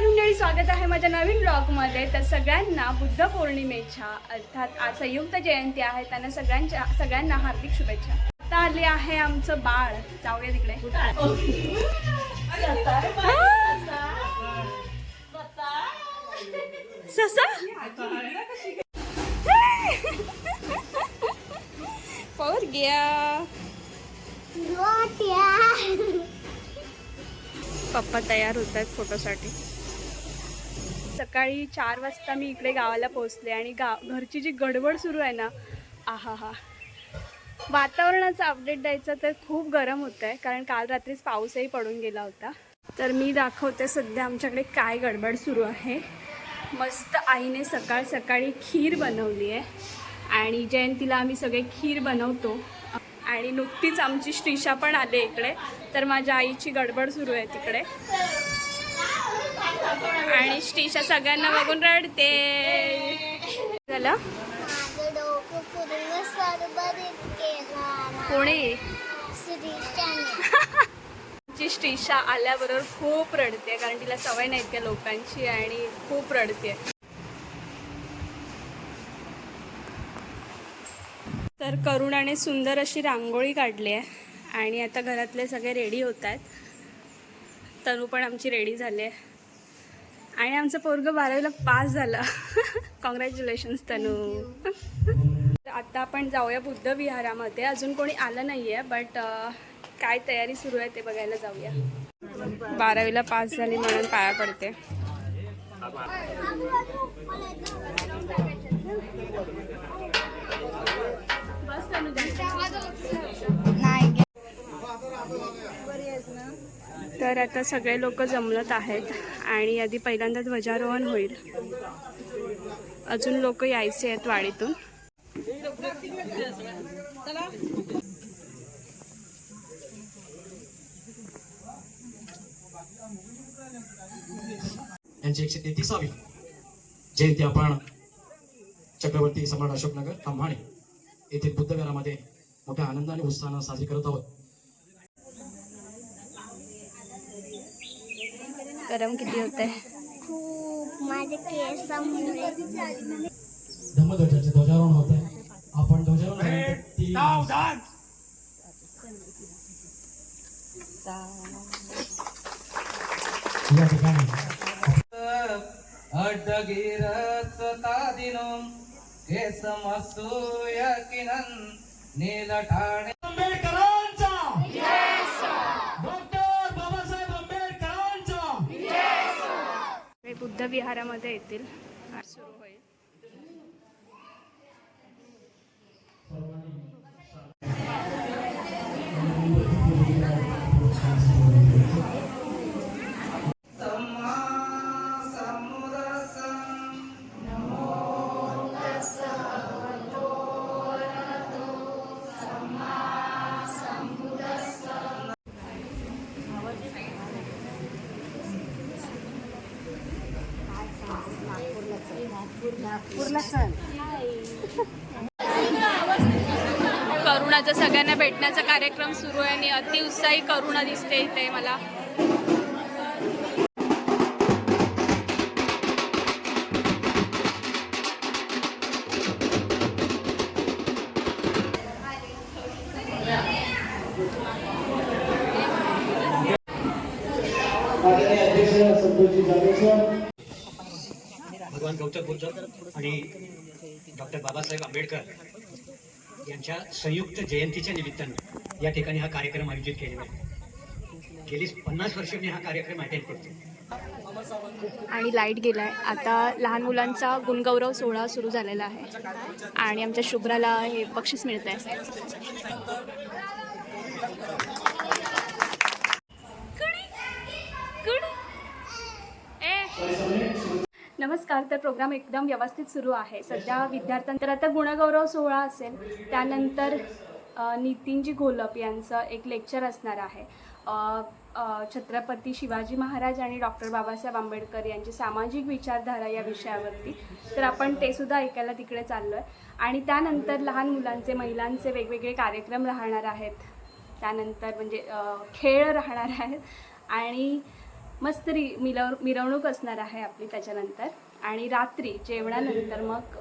नमस्कार मंडळी, स्वागत आहे माझ्या नवीन ब्लॉगमध्ये. तर सगळ्यांना बुद्ध पौर्णिमेच्या अर्थात आज संयुक्त जयंती आहे, त्यांना सगळ्यांना हार्दिक शुभेच्छा. आता आले आहे आमचं बाळ, जाऊया तिकडे. ससा पोर गया. पप्पा तयार होत आहेत फोटोसाठी. सकाळी 4 वाजता मी इकडे गावाला पोहोचले आणि घरची जी गडबड सुरू आहे ना, आहा हा. वातावरणाचा अपडेट द्यायचा तर खूप गरम होत आहे, कारण काल रात्रीच पाऊसही पडून गेला होता. तर मी दाखवते सध्या आमच्याकडे काय गडबड सुरू आहे. मस्त आईने सकाळ सकाळी खीर बनवली आहे आणि जयंतीला आम्ही सगळे खीर बनवतो. आणि नुकतीच आमची श्रीषा पण आले इकडे, तर माझ्या आईची गडबड सुरू आहे तिकडे. आणि श्रीषा सगळ्यांना बघून रडते. झालं कोणी श्रीषा आल्याबरोबर खूप रडते, कारण तिला सवय नाही त्या लोकांची आणि खूप रडते. तर करुणाने सुंदर अशी रांगोळी काढली आहे आणि आता घरातले सगळे रेडी होत आहेत. तनू पण आमची रेडी झाली आहे आणि आमचं पोरगं 12वीला पास झालं. कॉंग्रॅच्युलेशन्स तनू. आता आपण जाऊया बुद्ध विहारामध्ये. अजून कोणी आलं नाही आहे, बट काय तयारी सुरू आहे ते बघायला जाऊया. 12वीला पास झाली म्हणून पाया पडते. तर आता सगळे लोक जमलत आहेत आणि आधी पहिल्यांदा ध्वजारोहण होईल. अजून लोक यायचे आहेत वाडीतून. यांची 133वी जयंती आपण चक्रवर्ती सम्राट अशोकनगर खंभाणे येथील बुद्धविहारामध्ये मोठ्या आनंदाने उत्साहाने साजरी करत आहोत. गरम किती होते खूप. माझे केसामुळे धम्मध्वजाचे ध्वजारोहण होत आहे. आपण ध्वजारोहण या ठिकाणी बुद्ध विहारामध्ये येतील. सुरू होईल. करुणाचा सगळ्यांना भेटण्याचा कार्यक्रम सुरू आहे आणि अतिउत्साही करुणा दिसते इथे मला. भगवान गौतम बुद्ध आणि डॉक्टर बाबासाहेब आंबेडकर यांच्या संयुक्त जयंतीच्या निमित्तानं या ठिकाणी हा कार्यक्रम आयोजित केलेला आहे. गेली 50 वर्ष मी हा कार्यक्रम अटेंड करतो. आणि लाईट गेलाय. आता लहान मुलांचा गुणगौरव सोहळा सुरू झालेला आहे आणि आमच्या शुभ्राला हे बक्षीस मिळत आहे. नमस्कार. तर प्रोग्राम एकदम व्यवस्थित सुरू आहे सध्या. विद्यार्थ्यांतर आता गुणगौरव सोहळा असेल, त्यानंतर नितीनजी घोलप यांचं एक लेक्चर असणार आहे. छत्रपती शिवाजी महाराज आणि डॉक्टर बाबासाहेब आंबेडकर यांची सामाजिक विचारधारा या विषयावरती. तर आपण ते सुद्धा ऐकायला तिकडे चाललो आहे. आणि त्यानंतर लहान मुलांचे, महिलांचे वेगवेगळे कार्यक्रम राहणार आहेत. त्यानंतर म्हणजे खेळ राहणार आहेत आणि मस्त मिरवणूक असणार आहे आपली त्याच्यानंतर. आणि रात्री जेवणानंतर मग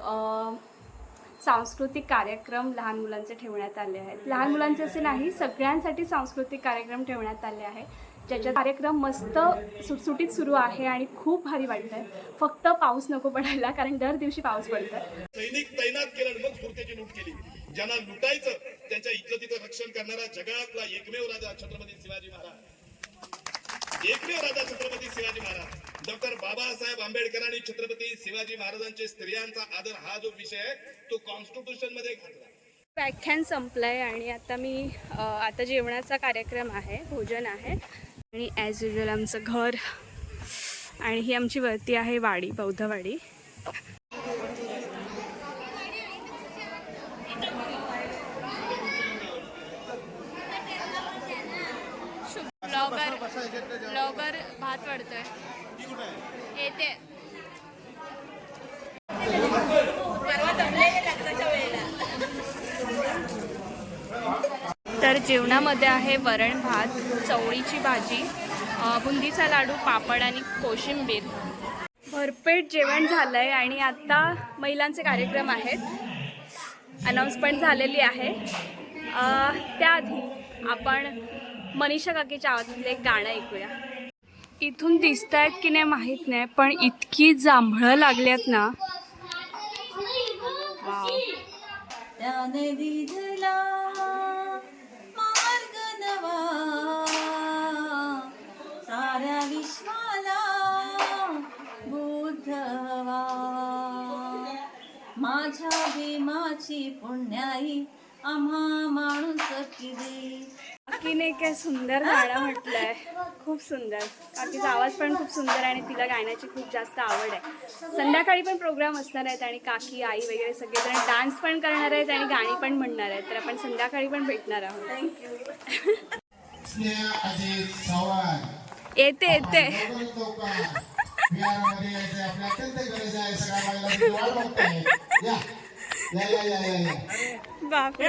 सांस्कृतिक कार्यक्रम लहान मुलांचे ठेवण्यात आले आहेत. लहान मुलांचे असे नाही, सगळ्यांसाठी सांस्कृतिक कार्यक्रम ठेवण्यात आले आहे, ज्याच्यात कार्यक्रम मस्त सुटसुटीत सुरू आहे आणि खूप भारी वाटत आहे. फक्त पाऊस नको पडायला, कारण दर दिवशी पाऊस पडतो. सैनिक तैनात केलं आणि मग सुरतेची लूट केली. ज्यांना लुटायचं त्यांच्या इज्जतीचं रक्षण करणारा जगातला एकमेव राजा छत्रपती शिवाजी महाराज. एकमेव राजा छत्रपती शिवाजी महाराज. डॉक्टर बाबासाहेब आंबेडकरांनी छत्रपती शिवाजी महाराजांचे स्त्रियांचा आदर हा जो विषय आहे तो कॉन्स्टिट्यूशन मध्ये घातला. व्याख्यान संपलंय आणि आता आता जेवणाचा कार्यक्रम आहे, भोजन आहे. आणि ॲज युजल आमचं घर आणि ही आमची वरती आहे वाडी, बौद्धवाडी. ब्लॉगर भात वाढतोय येते. तर जेवणामध्ये आहे वरण भात, चवळीची भाजी, बुंदीचा लाडू, पापड आणि कोशिंबीर. भरपेट जेवण झालंय आणि आता महिलांचे कार्यक्रम आहेत, अनाऊन्समेंट झालेली आहे. त्याआधी आपण मनीषा काकीच्या आवाजातलं एक गाणं ऐकूया. इथून दिसत आहेत की नाही माहीत नाही, पण इतकी जांभळं लागल्यात ना. त्याने दिला मार्ग नवा साऱ्या विश्वाला बुद्धवा. माझ्या भीमाची पुण्याई आम्हा माणूस किती. काकीने काय सुंदर गाणं म्हटलंय, खूप सुंदर. काकीचा आवाज पण खूप सुंदर आणि तिला गाण्याची खूप जास्त आवड आहे. संध्याकाळी पण प्रोग्राम असणार आहेत आणि काकी, आई वगैरे सगळेजण डान्स पण करणार आहेत आणि गाणी पण म्हणणार आहेत. तर आपण संध्याकाळी पण भेटणार आहोत. थँक्यू. येते येते. बापरे.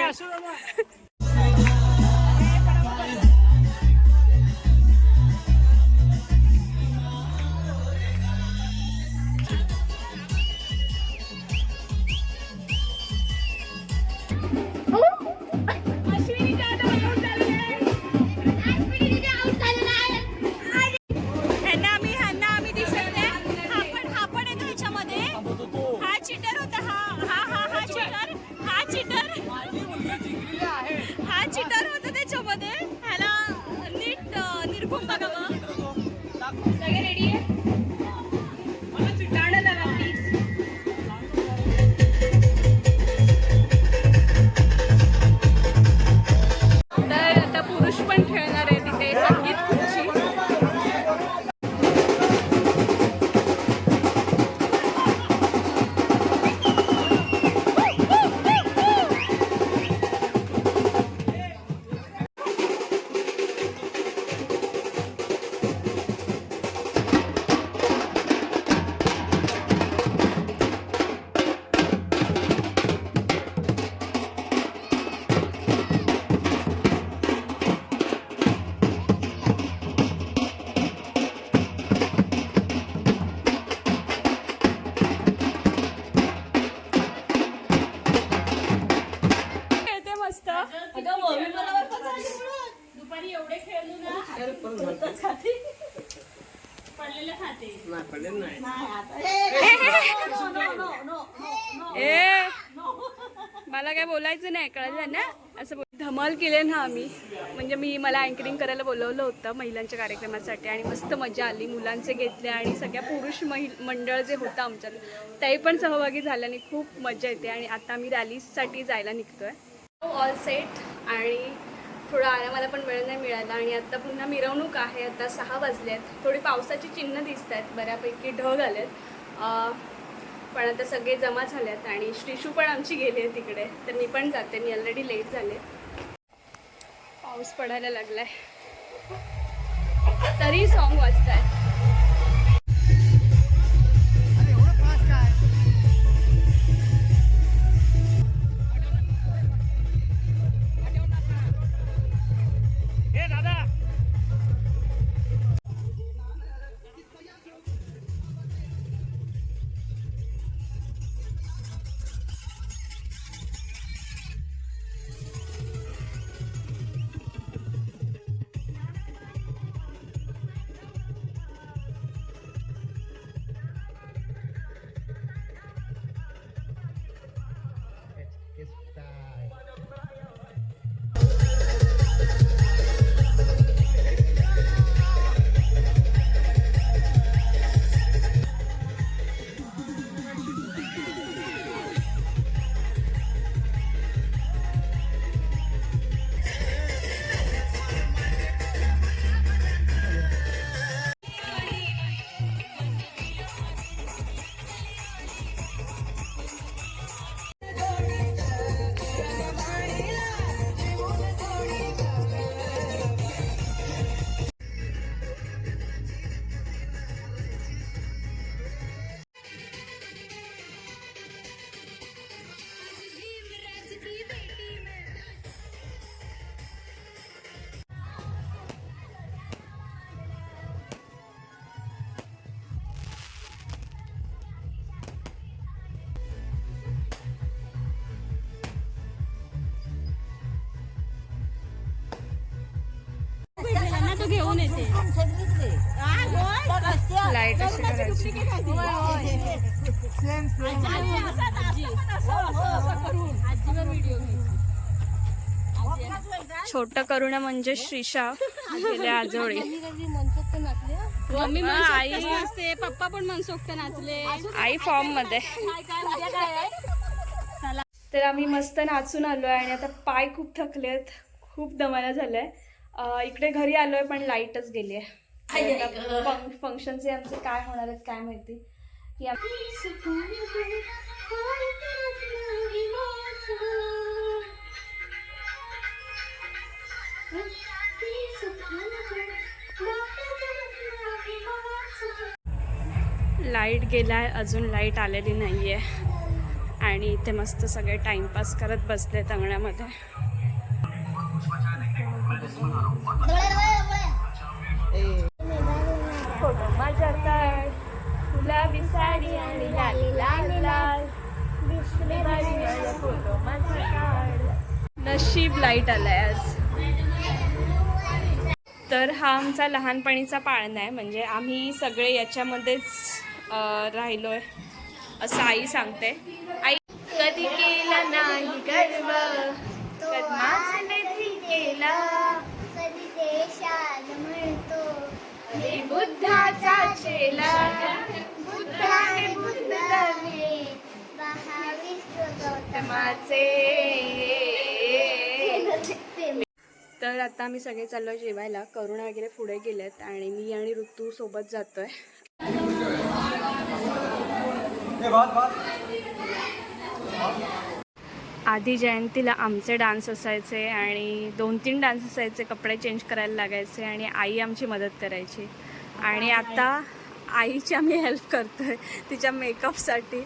दुपारी एवढे खेळलो ना पडलेलं खाते. ए मला काय बोलायचं नाही, कळलं ना. असं धमाल केले ना आम्ही. म्हणजे मला अँकरिंग करायला बोलवलं होतं महिलांच्या कार्यक्रमासाठी आणि मस्त मजा आली. मुलांचे घेतले आणि सगळ्या पुरुष मंडळ जे होतं आमच्यात ते पण सहभागी झाल्याने खूप मजा येते. आणि आता आम्ही रॅलीसाठी जायला निघतोय. ऑल सेट आणि थोडा आरामाला पण वेळ नाही मिळाला. आणि आता पुन्हा मिरवणूक आहे. आता 6 वाजले आहेत. थोडी पावसाची चिन्ह दिसत आहेत, बऱ्यापैकी ढग आलेत, पण आता सगळे जमा झालेत. आणि श्रीशू पण आमची गेली आहे तिकडे, तर मी पण जाते. मी ऑलरेडी लेट झाले. पाऊस पडायला लागलाय तरी सॉन्ग वाजताय. लाईट अशी करायची. छोटं करुणा म्हणजे श्रीषा गेल्या आजोळी. आई पप्पा पण मनसोक्त नाचले. आई फॉर्म मध्ये. तर आम्ही मस्त नाचून आलोय आणि आता पाय खूप थकलेत, खूप दमायला झालंय. इकडे घरी आलोय पण लाईटच गेली आहे. फंक्शनचे आमचे काय होणार आहेत काय माहिती. की लाईट गेलाय, अजून लाईट आलेली नाहीये आणि इथे मस्त सगळे टाइमपास करत बसलेत अंगणामध्ये. फोटो माझा काढ, गुलाबी साडी आणि लाल लाल लाल, फोटो माझा काढ. नशीब लाईट आलाय आज. तर हा आमचा लहानपणीचा पाळणा आहे, म्हणजे आम्ही सगळे याच्यामध्येच राहिलोय असं आई सांगते. आई कधी केला नाही गर्व, कधी केला, कधी देशाला म्हणतो हे बुद्धाचा चेला, बुद्धाने बुद्ध धरले 22 गौतमाचे. तर आता आम्ही सगळे चाललो जेवायला. करुणा वगैरे पुढे गेलेत आणि मी आणि ऋतू सोबत जातोय. आधी जयंतीला आमचे डान्स असायचे आणि 2-3 डान्स असायचे, कपडे चेंज करायला लागायचे आणि आई आमची मदत करायची. आणि आता आईची आम्ही हेल्प करतोय तिच्या मेकअपसाठी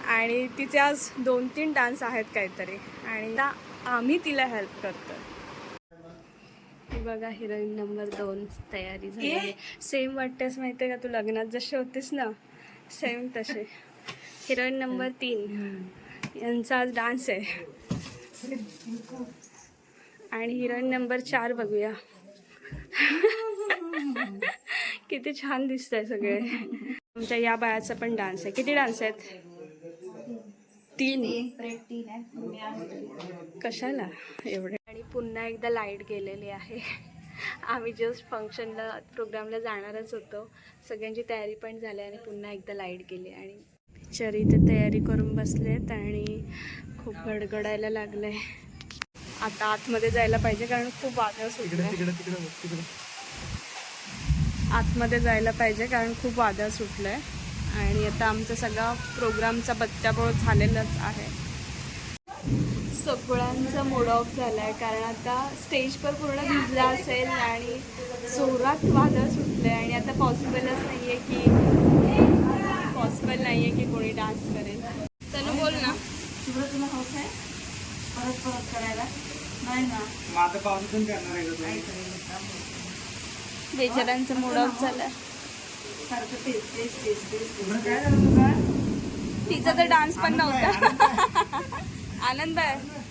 आणि तिचे आज 2-3 डान्स आहेत काहीतरी आणि आता आम्ही तिला हेल्प करतोय. बघा हिरोईन नंबर 2 तयारी झाली. सेम वाटतेस माहिती आहे का तू लग्नात जसे होतेस ना, सेम तसे. हिरोईन नंबर 3 यांचा आज डान्स आहे आणि हिरोईन नंबर 4 बघूया. किती छान दिसत आहे सगळे. आमच्या या बाळाचा पण डान्स आहे. किती डान्स आहेत? 3. कशाला एवढे? आणि पुन्हा एकदा लाईट गेलेली आहे. आम्ही जस्ट फंक्शनला प्रोग्रामला जाणारच होतो, सगळ्यांची तयारी पण झाली आणि पुन्हा एकदा लाईट गेली आणि पिक्चर इथे तयारी करून बसलेत आणि खूप गडगडायला लागलंय. आता आतमध्ये जायला पाहिजे कारण खूप वादळ सुटलंय. आतमध्ये जायला पाहिजे कारण खूप वादळ सुटलंय आणि आता आमचा सगळा प्रोग्रामचा बत्त्याबोळ झालेलाच आहे. सगळ्यांचा मूड ऑफ झाला आहे कारण आता स्टेज पर पूर्ण भिजला असेल आणि जोरात वादळ सुटलं आहे आणि आता पॉसिबल नाही आहे की कोणी डान्स करेल. तनु बोल ना. तुला हौस आहे परत करायला? नाही ना, माझं पावसातून करणार आहे. बेचाऱ्यांचा मूड ऑफ झाला. सारखं तेच काय झालं तुझा? तिचा तर डान्स पण नव्हता. आनंद आहे.